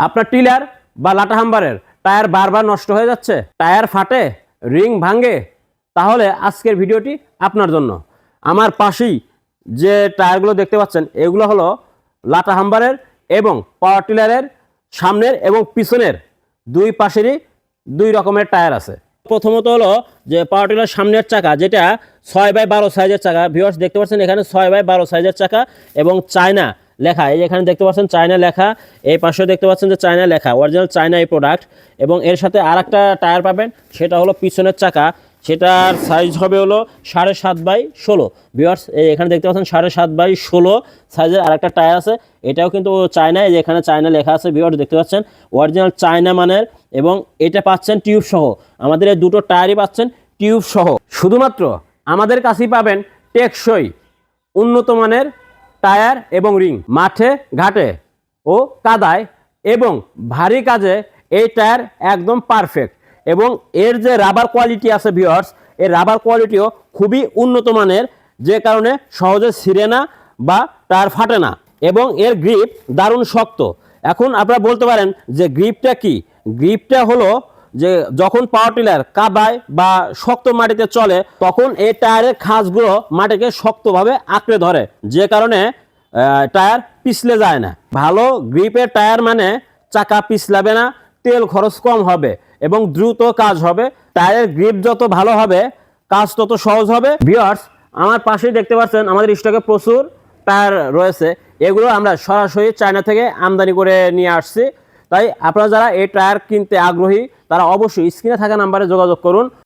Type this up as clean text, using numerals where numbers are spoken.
আপনার টিলার বা লাটা হাম্বারের টায়ার বারবার নষ্ট হয়ে যাচ্ছে, টায়ার ফাটে, রিং ভাঙে, তাহলে আজকের ভিডিওটি আপনার জন্য। আমার পাশেই যে টায়ারগুলো দেখতে পাচ্ছেন এগুলো হলো লাটা হাম্বারের এবং পাওয়ার টিলারের সামনের এবং পিছনের দুই পাশেরই দুই রকমের টায়ার আছে। প্রথমত হলো যে পাওয়ার টিলার সামনের চাকা, যেটা 6x12 সাইজের চাকা। ভিউয়ার্স দেখতে পাচ্ছেন এখানে 6x12 সাইজের চাকা এবং চায়না লেখা, এই এখানে দেখতে পাচ্ছেন চায়না লেখা, এই পাশেও দেখতে পাচ্ছেন যে চায়না লেখা, অরিজিনাল চায়না এই প্রোডাক্ট। এবং এর সাথে আর একটা টায়ার পাবেন, সেটা হলো পিছনের চাকা, সেটার সাইজ হবে হলো 7.5x16। ভিউয়ার্স এখানে দেখতে পাচ্ছেন 7.5x16 সাইজের আর একটা টায়ার আছে, এটাও কিন্তু চায়না, এই এখানে চায়না লেখা আছে। ভিউয়ার্স দেখতে পাচ্ছেন অরিজিনাল চায়না মানের, এবং এটা পাচ্ছেন টিউব সহ। আমাদের এই দুটো টায়ারই পাচ্ছেন টিউব সহ। শুধুমাত্র আমাদের কাছেই পাবেন টেকসই উন্নত মানের টায়ার এবং রিং। মাঠে ঘাটে ও কাদায় এবং ভারী কাজে এই টায়ার একদম পারফেক্ট। এবং এর যে রাবার কোয়ালিটি আছে ভিউয়ার্স, এর রাবার কোয়ালিটিও খুবই উন্নত মানের, যে কারণে সহজে ছিঁড়ে না বা টায়ার ফাটে না। এবং এর গ্রিপ দারুণ শক্ত। এখন আপনারা বলতে পারেন যে গ্রিপটা কি? গ্রিপটা হলো যে যখন পাওয়ার টিলার কাদায় বা শক্ত মাটিতে চলে, তখন এই টায়ারের খাঁজগুলো মাটিকে শক্তভাবে আঁকড়ে ধরে, যে কারণে টায়ার পিছলে যায় না। ভালো গ্রিপের টায়ার মানে চাকা পিছলাবে না, তেল খরচ কম হবে এবং দ্রুত কাজ হবে। টায়ারের গ্রিপ যত ভালো হবে, কাজ তত সহজ হবে। ভিউয়ার্স আমার পাশেই দেখতে পাচ্ছেন আমাদের স্টকে প্রচুর টায়ার রয়েছে, এগুলো আমরা সরাসরি চায়না থেকে আমদানি করে নিয়ে আসছি। তাই আপনারা যারা এই টায়ার কিনতে আগ্রহী, তারা অবশ্যই স্ক্রিনে থাকা নাম্বারে যোগাযোগ করুন।